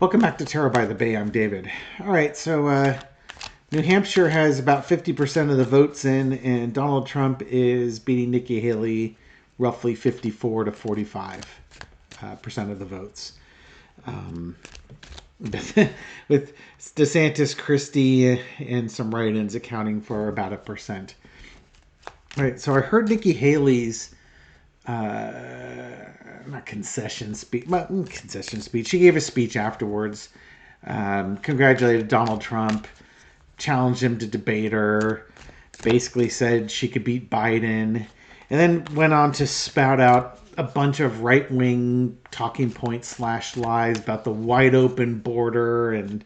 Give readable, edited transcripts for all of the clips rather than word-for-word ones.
Welcome back to Terror by the Bay. I'm David. All right, so New Hampshire has about 50% of the votes in, and Donald Trump is beating Nikki Haley roughly 54 to 45% of the votes. With DeSantis, Christie, and some write-ins accounting for about 1%. All right, so I heard Nikki Haley's not concession speech, but concession speech. She gave a speech afterwards, congratulated Donald Trump, challenged him to debate her, basically said she could beat Biden, and then went on to spout out a bunch of right-wing talking points / lies about the wide open border and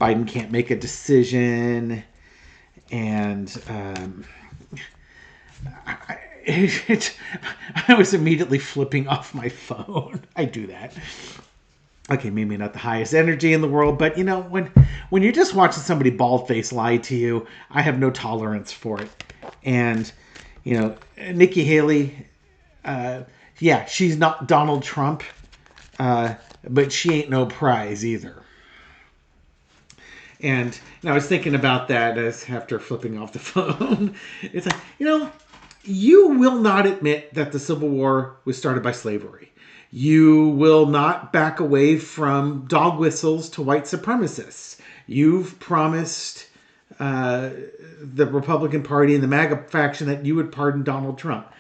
Biden can't make a decision. And I was immediately flipping off my phone. I do that. Okay, maybe not the highest energy in the world, but you know, when you're just watching somebody bald-faced lie to you, I have no tolerance for it. And, you know, Nikki Haley, yeah, she's not Donald Trump, but she ain't no prize either. And I was thinking about that as after flipping off the phone. It's like, you know, you will not admit that the Civil War was started by slavery. You will not back away from dog whistles to white supremacists. You've promised the Republican Party and the MAGA faction that you would pardon Donald Trump.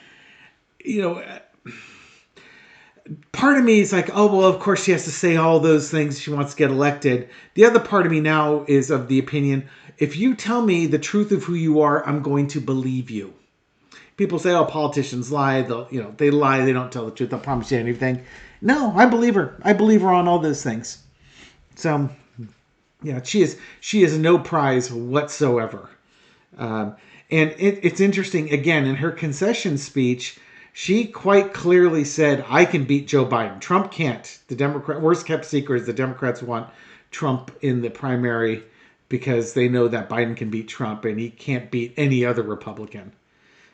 You know, part of me is like, oh, well, of course she has to say all those things. She wants to get elected. The other part of me now is of the opinion, if you tell me the truth of who you are, I'm going to believe you. People say, oh, politicians lie. They lie. They don't tell the truth. They'll promise you anything. No, I believe her. I believe her on all those things. So, yeah, she is no prize whatsoever. And it's interesting, again, in her concession speech, she quite clearly said, I can beat Joe Biden. Trump can't. The worst kept secret is the Democrats want Trump in the primary because they know that Biden can beat Trump and he can't beat any other Republican.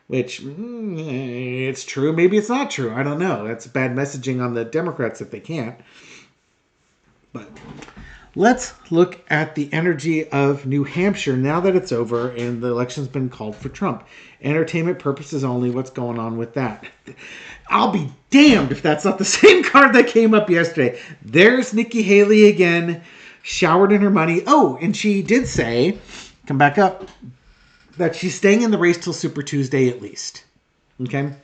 Which, it's true. Maybe it's not true. I don't know. That's bad messaging on the Democrats if they can't. But let's look at the energy of New Hampshire now that it's over and the election's been called for Trump. Entertainment purposes only. What's going on with that? I'll be damned if that's not the same card that came up yesterday. There's Nikki Haley again, showered in her money. Oh, and she did say, come back up, that she's staying in the race till Super Tuesday at least. Okay?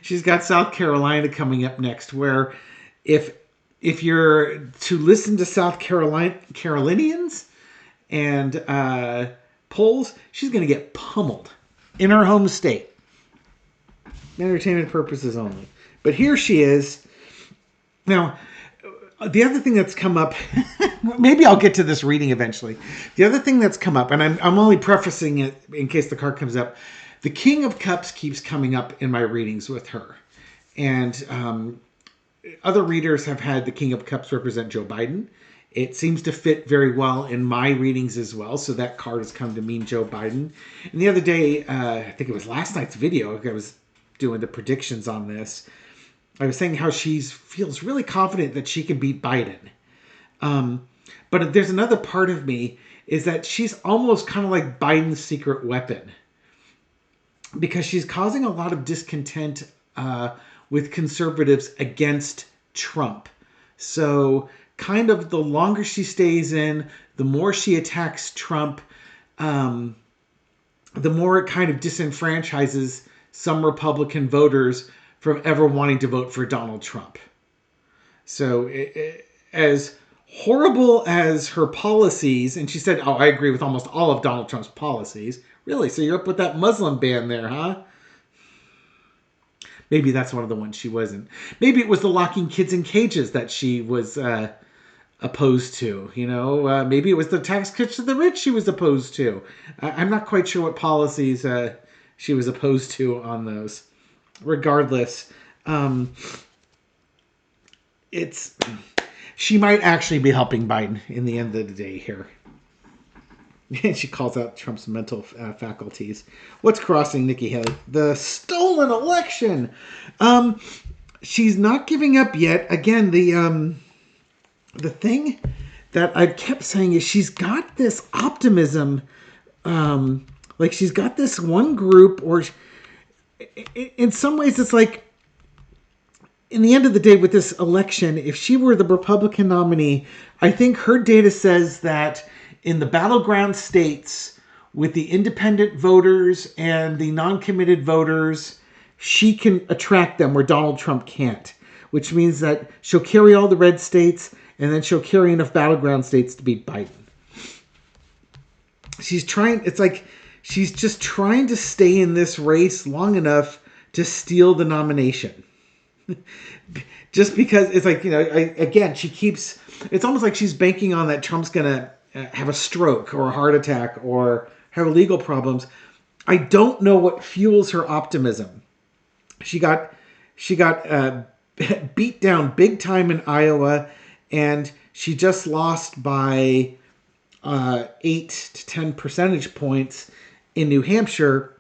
She's got South Carolina coming up next, where if you're to listen to South Carolinians and polls, she's going to get pummeled in her home state. Entertainment purposes only. But here she is. Now, the other thing that's come up, maybe I'll get to this reading eventually. The other thing that's come up, and I'm only prefacing it in case the card comes up, the King of Cups keeps coming up in my readings with her. And other readers have had the King of Cups represent Joe Biden. It seems to fit very well in my readings as well, so that card has come to mean Joe Biden. And the other day, I think it was last night's video, I was doing the predictions on this, I was saying how she feels really confident that she can beat Biden. But there's another part of me is that she's almost kind of like Biden's secret weapon. Because she's causing a lot of discontent with conservatives against Trump. So kind of the longer she stays in, the more she attacks Trump, the more it kind of disenfranchises some Republican voters from ever wanting to vote for Donald Trump. So as horrible as her policies, and she said, oh, I agree with almost all of Donald Trump's policies. Really? So you're up with that Muslim ban there, huh? Maybe that's one of the ones she wasn't. Maybe it was the locking kids in cages that she was opposed to. You know, maybe it was the tax cuts to the rich she was opposed to. I'm not quite sure what policies she was opposed to on those. Regardless, she might actually be helping Biden in the end of the day here. And she calls out Trump's mental faculties. What's crossing Nikki Haley? The stolen election. She's not giving up yet. Again, the thing that I've kept saying is she's got this optimism. Like she's got this one group, or in some ways it's like, in the end of the day with this election, if she were the Republican nominee, I think her data says that in the battleground states with the independent voters and the non-committed voters, she can attract them where Donald Trump can't, which means that she'll carry all the red states and then she'll carry enough battleground states to beat Biden. She's trying, it's like she's just trying to stay in this race long enough to steal the nomination. Just because it's like, again, she keeps, it's almost like she's banking on that Trump's going to have a stroke or a heart attack or have legal problems. I don't know what fuels her optimism. She got beat down big time in Iowa, and she just lost by 8 to 10 percentage points in New Hampshire.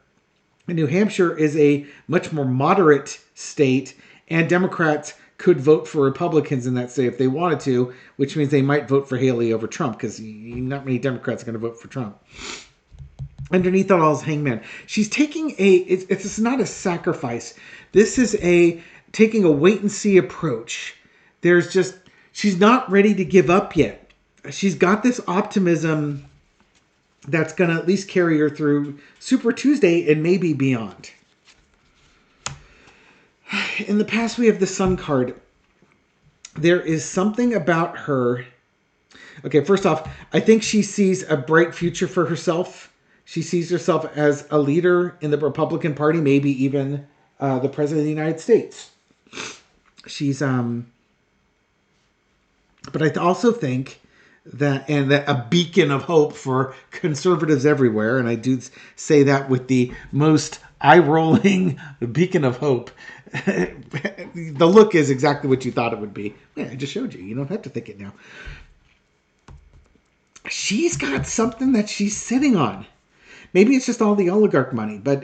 And New Hampshire is a much more moderate state, and Democrats could vote for Republicans in that state if they wanted to, which means they might vote for Haley over Trump, because not many Democrats are going to vote for Trump. Underneath it all is Hangman. She's taking it's not a sacrifice. This is taking a wait and see approach. She's not ready to give up yet. She's got this optimism that's going to at least carry her through Super Tuesday and maybe beyond. In the past, we have the Sun card. There is something about her. Okay, first off, I think she sees a bright future for herself. She sees herself as a leader in the Republican Party, maybe even the President of the United States. But I also think that a beacon of hope for conservatives everywhere, and I do say that with the most eye-rolling beacon of hope. The look is exactly what you thought it would be. Yeah, I just showed you. You don't have to think it now. She's got something that she's sitting on. Maybe it's just all the oligarch money, but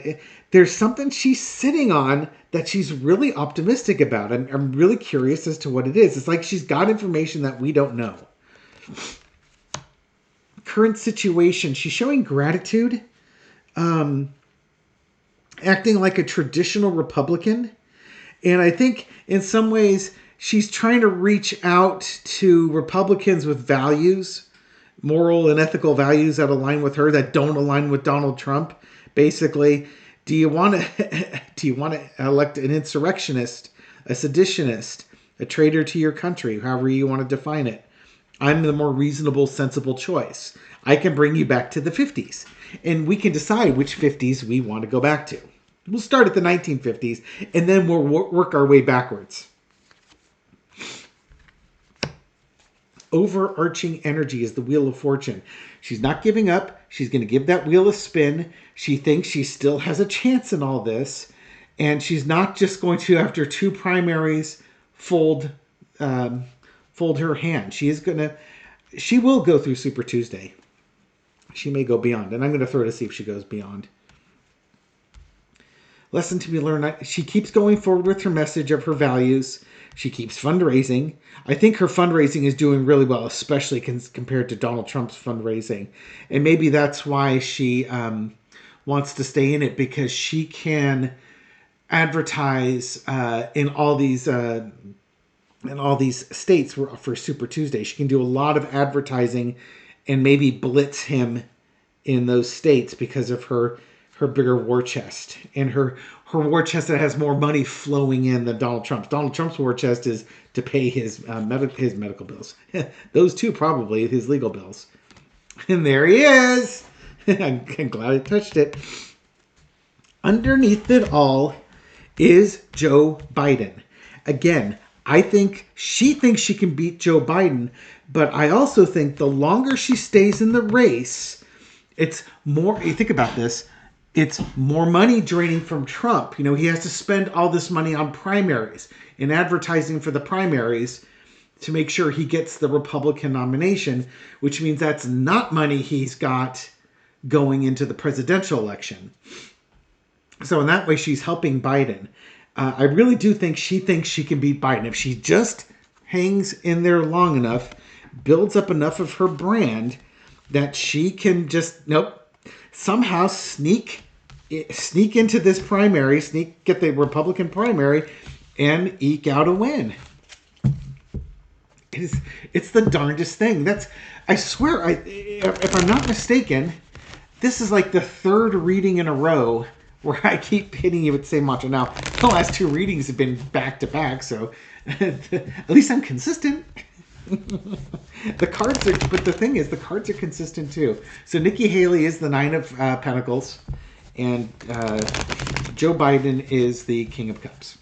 there's something she's sitting on that she's really optimistic about. I'm really curious as to what it is. It's like she's got information that we don't know. Current situation, she's showing gratitude, acting like a traditional Republican. And I think in some ways she's trying to reach out to Republicans with values, moral and ethical values that align with her, that don't align with Donald Trump. Basically, do you want to elect an insurrectionist, a seditionist, a traitor to your country, however you want to define it? I'm the more reasonable, sensible choice. I can bring you back to the 50s, and we can decide which 50s we want to go back to. We'll start at the 1950s, and then we'll work our way backwards. Overarching energy is the Wheel of Fortune. She's not giving up. She's going to give that wheel a spin. She thinks she still has a chance in all this, and she's not just going to, after 2 primaries, fold her hand. She will go through Super Tuesday. She may go beyond, and I'm going to throw to see if she goes beyond. Lesson to be learned. She keeps going forward with her message of her values. She keeps fundraising. I think her fundraising is doing really well, especially compared to Donald Trump's fundraising. And maybe that's why she wants to stay in it, because she can advertise in all these states for Super Tuesday. She can do a lot of advertising and maybe blitz him in those states because of her bigger war chest, and her war chest that has more money flowing in than Donald Trump's. Donald Trump's war chest is to pay his medical bills. Those two, probably his legal bills. And there he is. I'm glad I touched it. Underneath it all is Joe Biden. Again, I think she thinks she can beat Joe Biden, but I also think the longer she stays in the race, it's more, you think about this, it's more money draining from Trump. He has to spend all this money on primaries and advertising for the primaries to make sure he gets the Republican nomination, which means that's not money he's got going into the presidential election. So in that way, she's helping Biden. I really do think she thinks she can beat Biden. If she just hangs in there long enough, builds up enough of her brand that she can just somehow sneak into this primary, get the Republican primary, and eke out a win. It's the darndest thing. I swear, if I'm not mistaken, this is like the third reading in a row where I keep hitting you with the same mantra. Now, the last two readings have been back to back, so at least I'm consistent. But the thing is, the cards are consistent too. So Nikki Haley is the Nine of Pentacles, and Joe Biden is the King of Cups.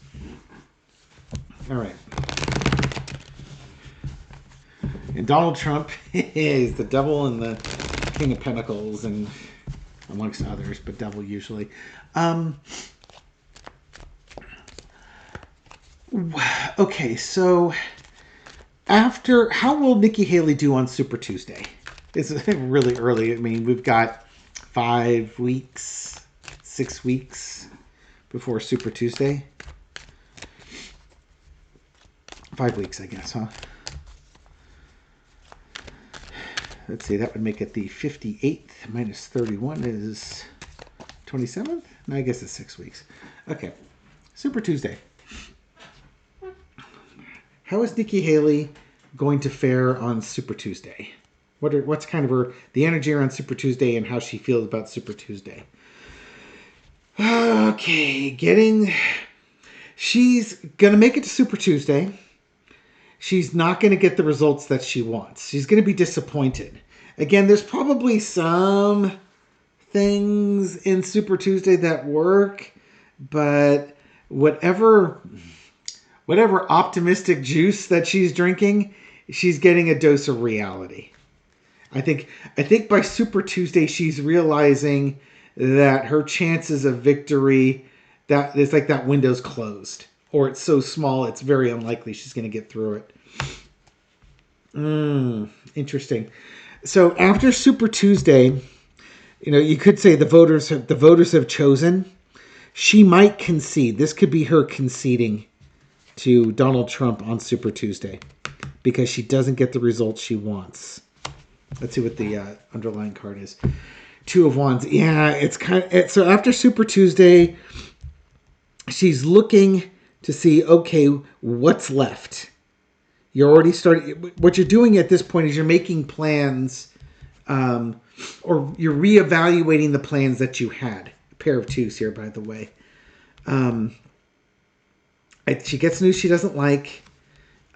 All right. And Donald Trump is the Devil and the King of Pentacles, and amongst others, but Devil usually. Okay, so how will Nikki Haley do on Super Tuesday? It's really early. I mean, we've got 5 weeks, 6 weeks before Super Tuesday. 5 weeks, I guess, huh? Let's see, that would make it the 58th minus 31 is 27th? No, I guess it's 6 weeks. Okay, Super Tuesday. How is Nikki Haley going to fare on Super Tuesday? What's kind of the energy around Super Tuesday and how she feels about Super Tuesday? Okay, she's going to make it to Super Tuesday. She's not going to get the results that she wants. She's going to be disappointed. Again, there's probably some things in Super Tuesday that work, but whatever optimistic juice that she's drinking, she's getting a dose of reality. I think by Super Tuesday, she's realizing that her chances of victory, that it's like that window's closed, or it's so small it's very unlikely she's going to get through it. Interesting. So after Super Tuesday, you could say the voters have chosen. She might concede. This could be her conceding to Donald Trump on Super Tuesday because she doesn't get the results she wants. Let's see what the underlying card is. 2 of Wands. Yeah, it's so after Super Tuesday, she's looking to see, okay, what's left. You're already starting. What you're doing at this point is you're making plans, or you're reevaluating the plans that you had. A pair of 2s here, by the way. She gets news she doesn't like.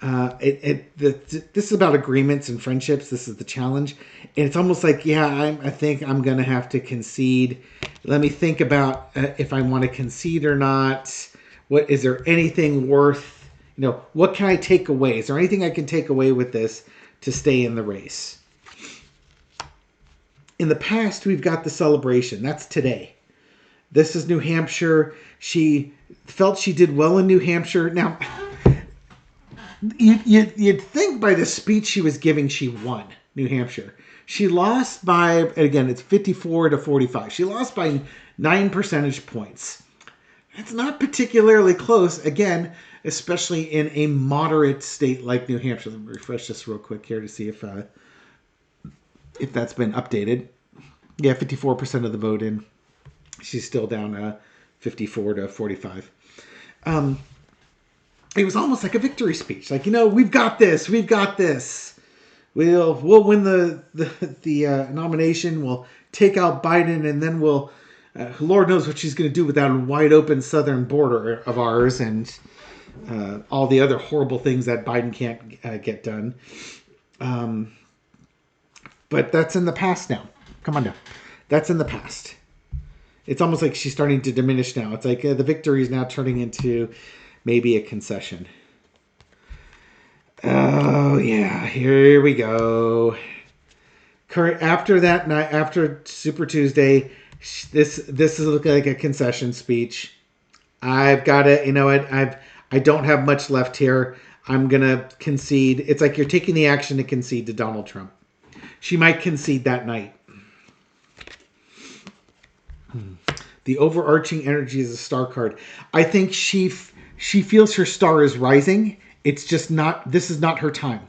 This is about agreements and friendships. This is the challenge. And it's almost like, I think I'm going to have to concede. Let me think about if I want to concede or not. Is there anything worth, what can I take away? Is there anything I can take away with this to stay in the race? In the past, we've got the celebration. That's today. This is New Hampshire. She felt she did well in New Hampshire. Now, you'd think by the speech she was giving, she won New Hampshire. She lost by, again, it's 54 to 45. She lost by 9 percentage points. That's not particularly close, again, especially in a moderate state like New Hampshire. Let me refresh this real quick here to see if that's been updated. Yeah, 54% of the vote in. She's still down 54 to 45. It was almost like a victory speech. Like, we've got this. We've got this. We'll win the nomination. We'll take out Biden, and then we'll... Lord knows what she's going to do with that wide open southern border of ours and all the other horrible things that Biden can't get done. But that's in the past now. Come on now. That's in the past. It's almost like she's starting to diminish now. It's like the victory is now turning into maybe a concession. Oh, yeah. Here we go. After that night, after Super Tuesday... This is looking like a concession speech. I've got it. I don't have much left here. I'm gonna concede. It's like you're taking the action to concede to Donald Trump. She might concede that night. The overarching energy is a star card. I think she feels her star is rising. It's just not. This is not her time.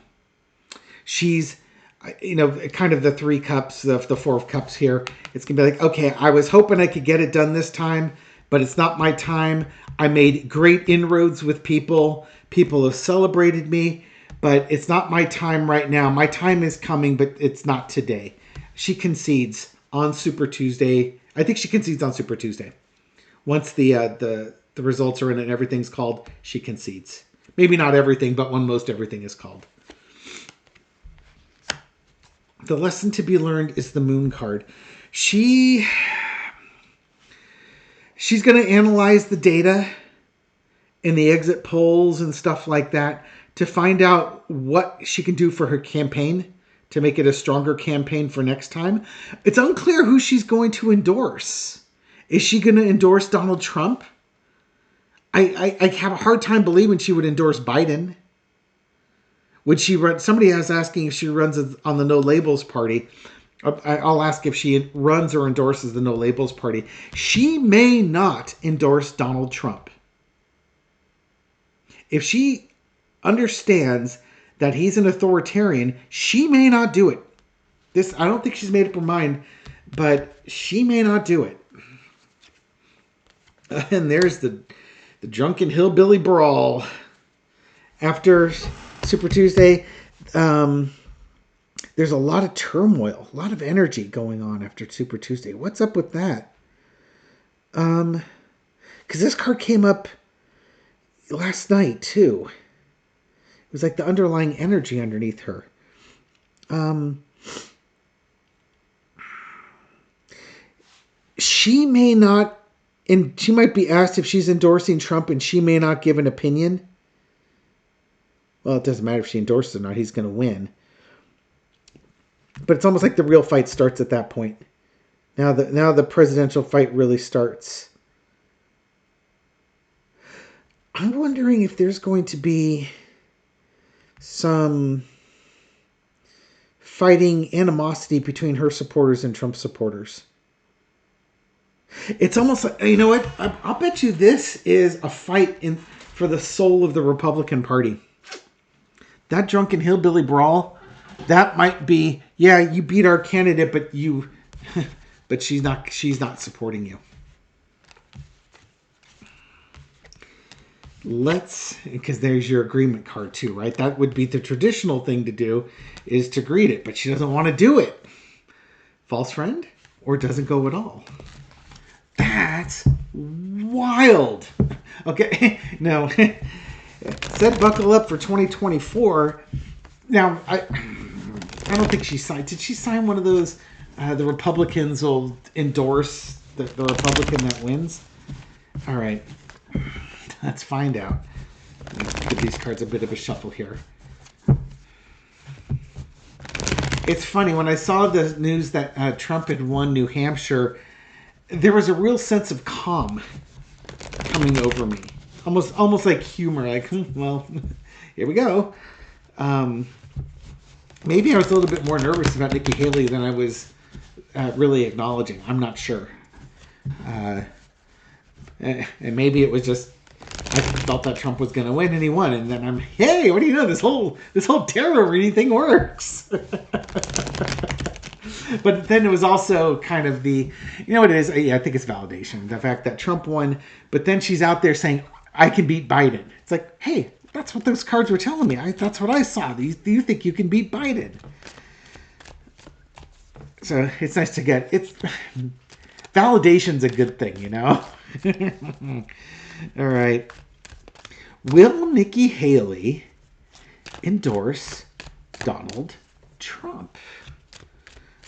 she's, kind of the 3 cups, the 4 cups here. It's going to be like, okay, I was hoping I could get it done this time, but it's not my time. I made great inroads with people. People have celebrated me, but it's not my time right now. My time is coming, but it's not today. She concedes on Super Tuesday. I think she concedes on Super Tuesday. Once the results are in and everything's called, she concedes. Maybe not everything, but when most everything is called. The lesson to be learned is the Moon card. She's going to analyze the data and the exit polls and stuff like that to find out what she can do for her campaign to make it a stronger campaign for next time. It's unclear who she's going to endorse. Is she going to endorse Donald Trump? I have a hard time believing she would endorse Biden. Would she run? Somebody is asking if she runs on the No Labels Party. I'll ask if she runs or endorses the No Labels Party. She may not endorse Donald Trump. If she understands that he's an authoritarian, she may not do it. I don't think she's made up her mind, but she may not do it. And there's the drunken hillbilly brawl. After Super Tuesday, there's a lot of turmoil, a lot of energy going on after Super Tuesday. What's up with that? Because this card came up last night too. It was like the underlying energy underneath her. She may not, and she might be asked if she's endorsing Trump, and she may not give an opinion. Well, it doesn't matter if she endorses or not. He's going to win. But it's almost like the real fight starts at that point. Now the presidential fight really starts. I'm wondering if there's going to be some fighting animosity between her supporters and Trump supporters. It's almost like, you know what? I'll bet you this is a fight for the soul of the Republican Party. That drunken hillbilly brawl, that might be, yeah, you beat our candidate, but she's not supporting you. Because there's your agreement card too, right? That would be the traditional thing to do, is to greet it, but she doesn't want to do it. False friend, or doesn't go at all. That's wild. Okay, no. Said buckle up for 2024. Now, I don't think she signed. Did she sign one of those? The Republicans will endorse the Republican that wins. All right. Let's find out. Give these cards a bit of a shuffle here. It's funny, when I saw the news that Trump had won New Hampshire, there was a real sense of calm coming over me. Almost like humor. Like, well, here we go. Maybe I was a little bit more nervous about Nikki Haley than I was really acknowledging. I'm not sure. And maybe it was just, I felt that Trump was going to win, and he won. And then hey, what do you know? This whole tarot reading thing works. But then it was also kind of you know what it is? Yeah, I think it's validation. The fact that Trump won, but then she's out there saying, I can beat Biden. It's like, hey, that's what those cards were telling me. That's what I saw. Do you think you can beat Biden? So it's nice to get validation's a good thing, you know? All right. Will Nikki Haley endorse Donald Trump?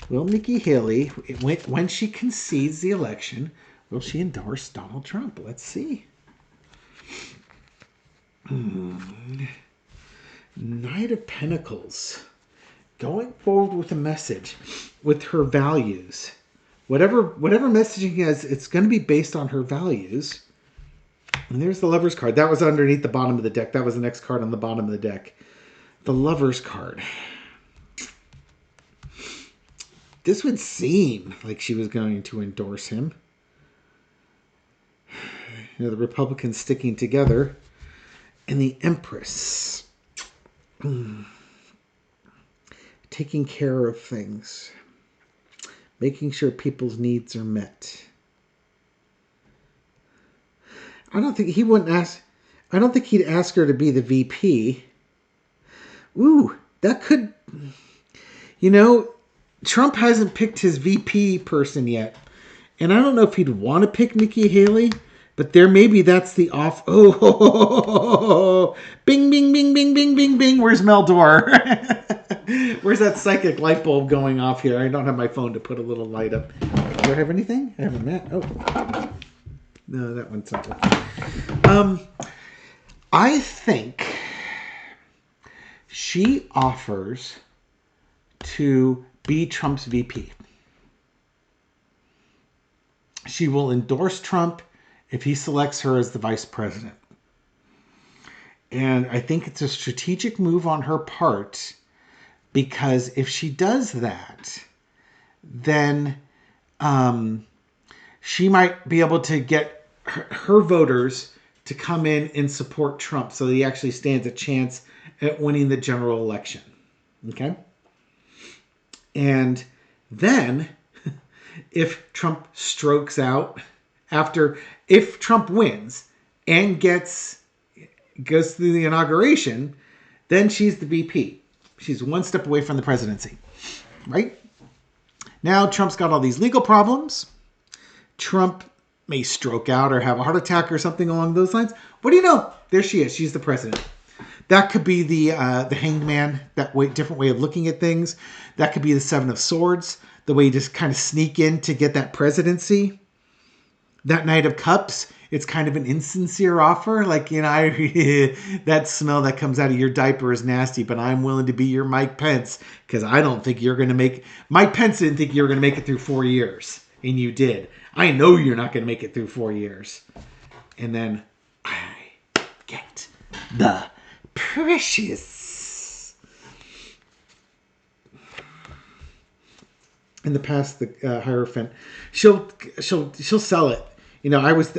Will Nikki Haley, when she concedes the election, will she endorse Donald Trump? Let's see. Knight of Pentacles. Going forward with a message, with her values. Whatever messaging is, it's going to be based on her values. And there's the Lover's card. That was underneath the bottom of the deck. That was the next card on the bottom of the deck. The Lover's card. This would seem like she was going to endorse him. You know, the Republicans sticking together. And the Empress. taking care of things, making sure people's needs are met. I don't think he'd ask her to be the VP. Ooh, that could, Trump hasn't picked his VP person yet. And I don't know if he'd want to pick Nikki Haley, but maybe that's the off. Oh, bing, bing, bing, bing, bing, bing, bing. Where's Meldor? Where's that psychic light bulb going off here? I don't have my phone to put a little light up. Do I have anything? I haven't met. Oh, no, that one's not working. I think she offers to be Trump's VP. She will endorse Trump if he selects her as the vice president. And I think it's a strategic move on her part, because if she does that, then she might be able to get her voters to come in and support Trump so that he actually stands a chance at winning the general election. Okay? And then, if Trump strokes out, if Trump wins and goes through the inauguration, then she's the VP. She's one step away from the presidency, right? Now Trump's got all these legal problems. Trump may stroke out or have a heart attack or something along those lines. What do you know? There she is. She's the president. That could be the Hanged Man, different way of looking at things. That could be the Seven of Swords, the way you just kind of sneak in to get that presidency. That Knight of Cups, it's kind of an insincere offer. Like, that smell that comes out of your diaper is nasty, but I'm willing to be your Mike Pence because I don't think you're going to make... Mike Pence didn't think you were going to make it through 4 years, and you did. I know you're not going to make it through 4 years. And then I get the precious. In the past, the Hierophant, she'll sell it. I was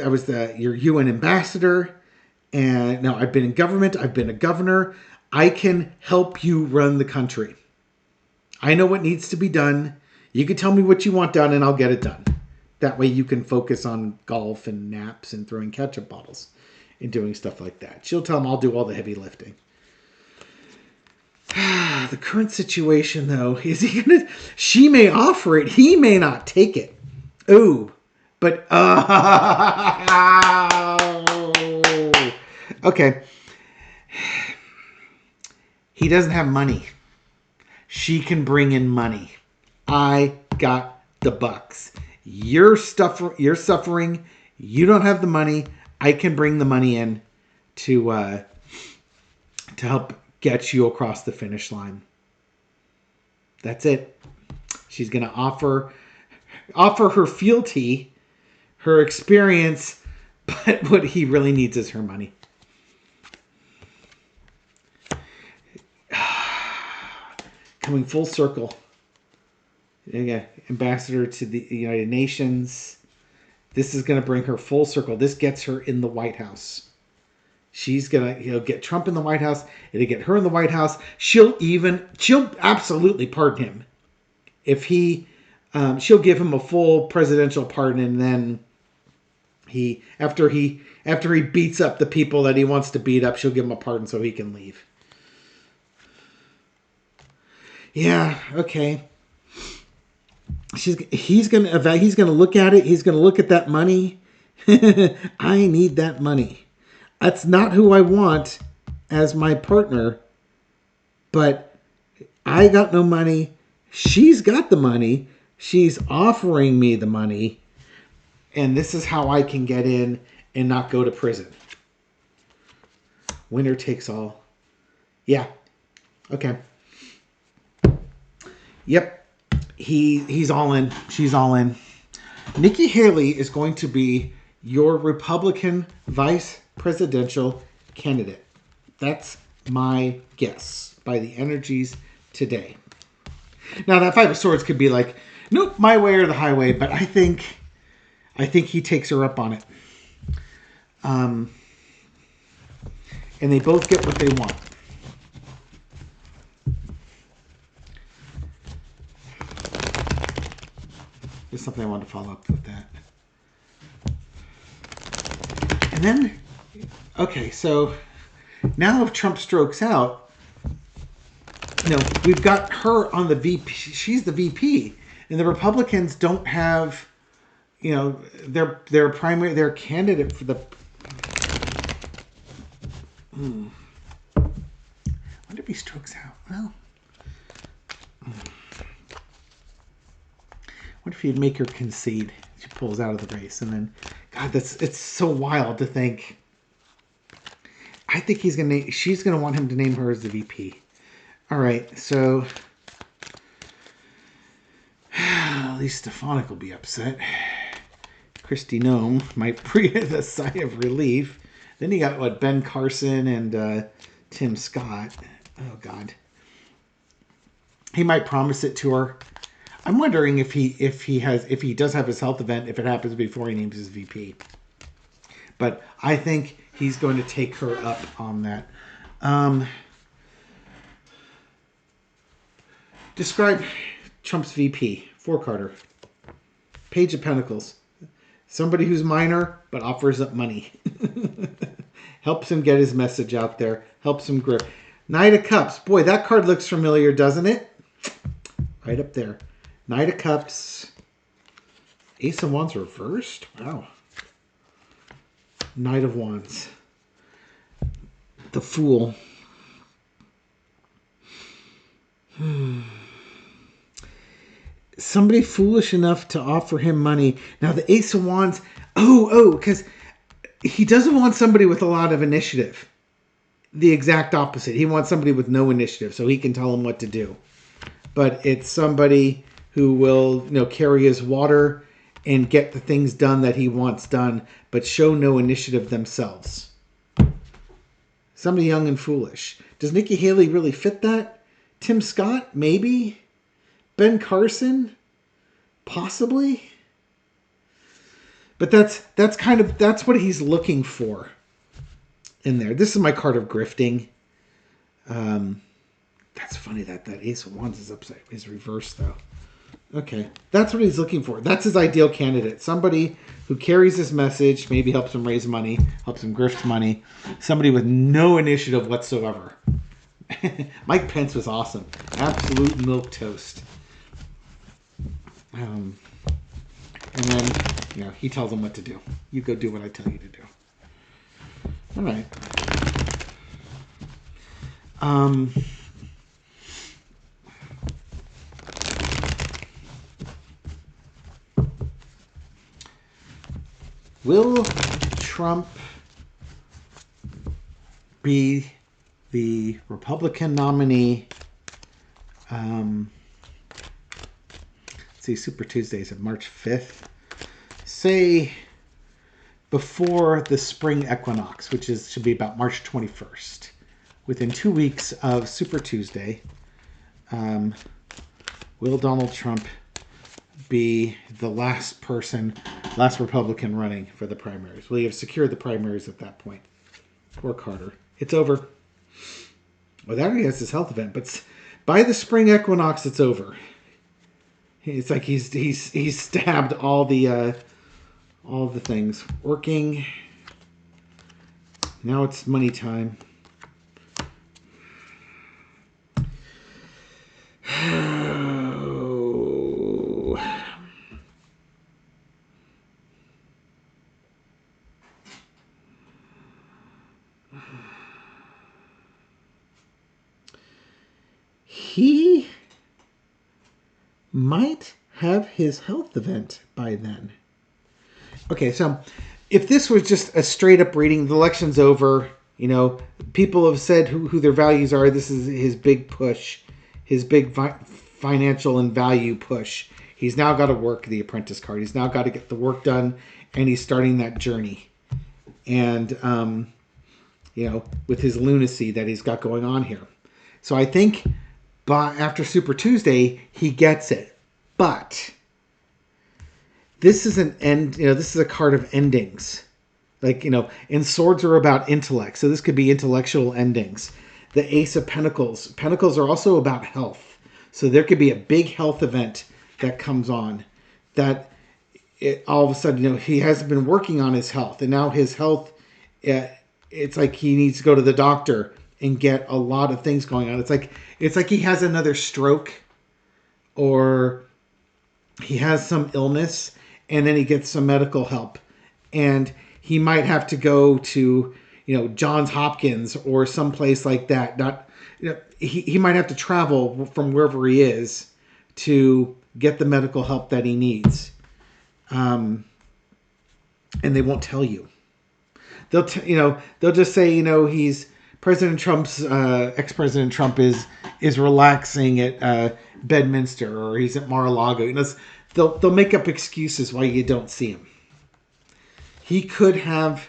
your UN ambassador, and now I've been in government. I've been a governor. I can help you run the country. I know what needs to be done. You can tell me what you want done, and I'll get it done. That way, you can focus on golf and naps and throwing ketchup bottles and doing stuff like that. She'll tell him I'll do all the heavy lifting. The current situation, though, is he gonna? She may offer it. He may not take it. Ooh, but okay. He doesn't have money. She can bring in money. I got the bucks. You're suffering. You don't have the money. I can bring the money in to help get you across the finish line. That's it. She's going to offer her fealty, her experience, but what he really needs is her money. Coming full circle. Yeah, ambassador to the United Nations. This is going to bring her full circle. This gets her in the White House. She's going to get Trump in the White House. It'll get her in the White House. She'll absolutely pardon him. If she'll give him a full presidential pardon, and then after he beats up the people that he wants to beat up, she'll give him a pardon so he can leave. Yeah, okay. He's gonna look at it. He's gonna look at that money. I need that money. That's not who I want as my partner. But I got no money. She's got the money. She's offering me the money. And this is how I can get in and not go to prison. Winner takes all. Yeah. Okay. Yep. He's all in. She's all in. Nikki Haley is going to be your Republican vice presidential candidate. That's my guess by the energies today. Now that Five of Swords could be like, nope, my way or the highway, but I think he takes her up on it. And they both get what they want. There's something I wanted to follow up with that. And then, okay, so now if Trump strokes out, we've got her on the VP. She's the VP, and the Republicans don't have, their candidate for the. I wonder if he strokes out. Well, I wonder if he'd make her concede. She pulls out of the race, and then, God, it's so wild to think. I think she's gonna want him to name her as the VP. All right, so at least Stefanik will be upset. Kristi Noem might breathe a sigh of relief. Then you got Ben Carson and Tim Scott. Oh God, he might promise it to her. I'm wondering if he does have his health event, if it happens before he names his VP. But I think he's going to take her up on that. Describe Trump's VP. Four-carder. Page of Pentacles. Somebody who's minor but offers up money. Helps him get his message out there. Helps him grip. Knight of Cups. Boy, that card looks familiar, doesn't it? Right up there. Knight of Cups. Ace of Wands reversed? Wow. Knight of Wands. The Fool. Somebody foolish enough to offer him money. Now the Ace of Wands. Because he doesn't want somebody with a lot of initiative. The exact opposite. He wants somebody with no initiative so he can tell him what to do. But it's somebody who will, carry his water and get the things done that he wants done, but show no initiative themselves. Somebody young and foolish. Does Nikki Haley really fit that? Tim Scott? Maybe. Ben Carson? Possibly. But that's what he's looking for in there. This is my card of grifting. That's funny that Ace of Wands is reversed though. Okay, that's what he's looking for. That's his ideal candidate. Somebody who carries his message, maybe helps him raise money, helps him grift money. Somebody with no initiative whatsoever. Mike Pence was awesome. Absolute milquetoast. And then, he tells them what to do. You go do what I tell you to do. All right. Will Trump be the Republican nominee? Let's see, Super Tuesdays of March 5th. Say before the spring equinox, which should be about March 21st. Within 2 weeks of Super Tuesday, will Donald Trump be the last Republican running for the primaries? Will he have secured the primaries at that point? Poor Carter. It's over. Well, that already has his health event, but by the spring equinox, it's over. It's like he's stabbed all the things. Working. Now it's money time. He might have his health event by then. Okay, so if this was just a straight up reading, the election's over, people have said who their values are. This is his big push, his big financial and value push. He's now got to work the apprentice card. He's now got to get the work done, and he's starting that journey. And, with his lunacy that he's got going on here. So I think after Super Tuesday, he gets it. But this is an end, this is a card of endings. And swords are about intellect. So this could be intellectual endings. The Ace of Pentacles. Pentacles are also about health. So there could be a big health event that comes on. that all of a sudden, he hasn't been working on his health, and now his health, it's like he needs to go to the doctor and get a lot of things going on. It's like he has another stroke, or he has some illness, and then he gets some medical help, and he might have to go to Johns Hopkins or someplace like that. Not he might have to travel from wherever he is to get the medical help that he needs. And they won't tell you. They'll just say he's President Trump's ex-President Trump is relaxing at Bedminster, or he's at Mar-a-Lago. They'll make up excuses why you don't see him. He could have.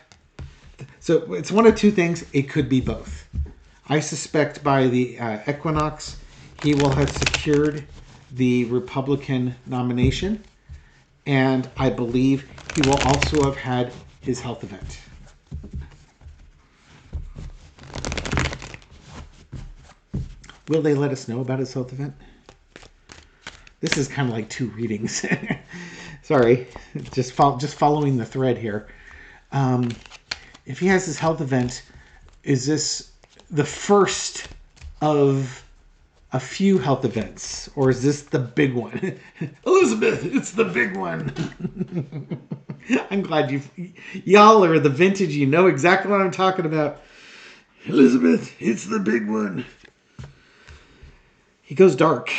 So it's one of two things. It could be both. I suspect by the equinox, he will have secured the Republican nomination. And I believe he will also have had his health event. Will they let us know about his health event? This is kind of like two readings. Sorry, just following the thread here. If he has his health event, is this the first of a few health events, or is this the big one? Elizabeth, it's the big one. I'm glad y'all are the vintage. You know exactly what I'm talking about. Elizabeth, it's the big one. He goes dark.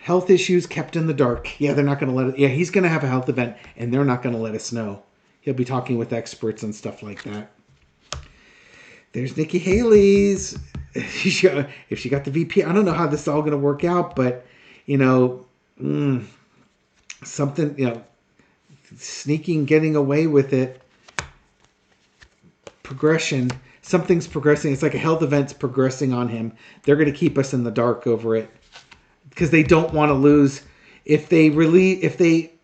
Health issues kept in the dark. Yeah, they're not going to let it. Yeah, he's going to have a health event, and they're not going to let us know. He'll be talking with experts and stuff like that. There's Nikki Haley's. If she got the VP, I don't know how this is all going to work out, but something, sneaking, getting away with it. Progression. Something's progressing. It's like a health event's progressing on him. They're going to keep us in the dark over it because they don't want to lose. If they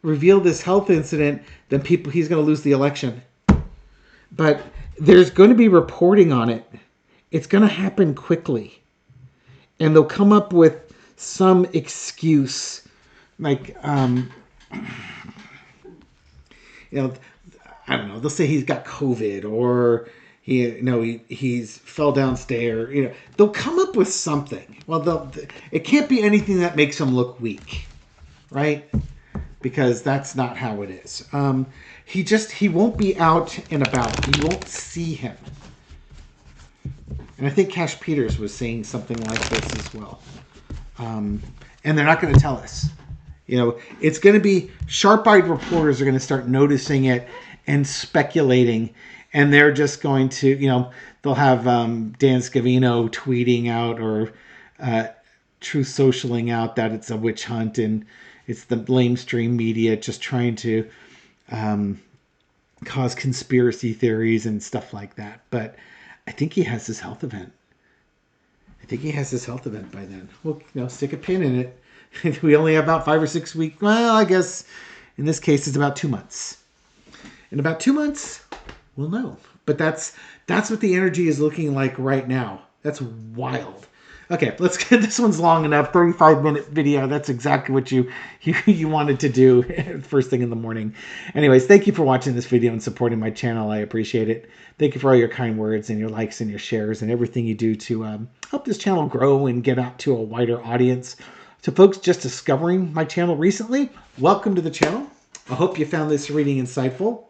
reveal this health incident, then he's going to lose the election. But there's going to be reporting on it. It's going to happen quickly. And they'll come up with some excuse. Like, I don't know. They'll say he's got COVID, or he's fell downstairs. They'll come up with something. Well, it can't be anything that makes him look weak, right? Because that's not how it is. He won't be out and about. You won't see him. And I think Cash Peters was saying something like this as well. And they're not going to tell us. It's going to be sharp-eyed reporters are going to start noticing it and speculating. And they're just going to, they'll have Dan Scavino tweeting out, or Truth Socialing out that it's a witch hunt, and it's the lamestream media just trying to cause conspiracy theories and stuff like that. But I think he has his health event. By then. We'll stick a pin in it. We only have about 5 or 6 weeks. Well, I guess in this case it's about 2 months. In about 2 months, we'll know. But that's what the energy is looking like right now. That's wild. Okay, let's get this one's long enough. 35-minute video. That's exactly what you wanted to do first thing in the morning. Anyways, thank you for watching this video and supporting my channel. I appreciate it. Thank you for all your kind words and your likes and your shares and everything you do to help this channel grow and get out to a wider audience. To folks just discovering my channel recently, welcome to the channel. I hope you found this reading insightful,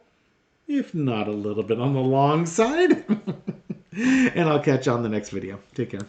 if not a little bit on the long side. And I'll catch you on the next video. Take care.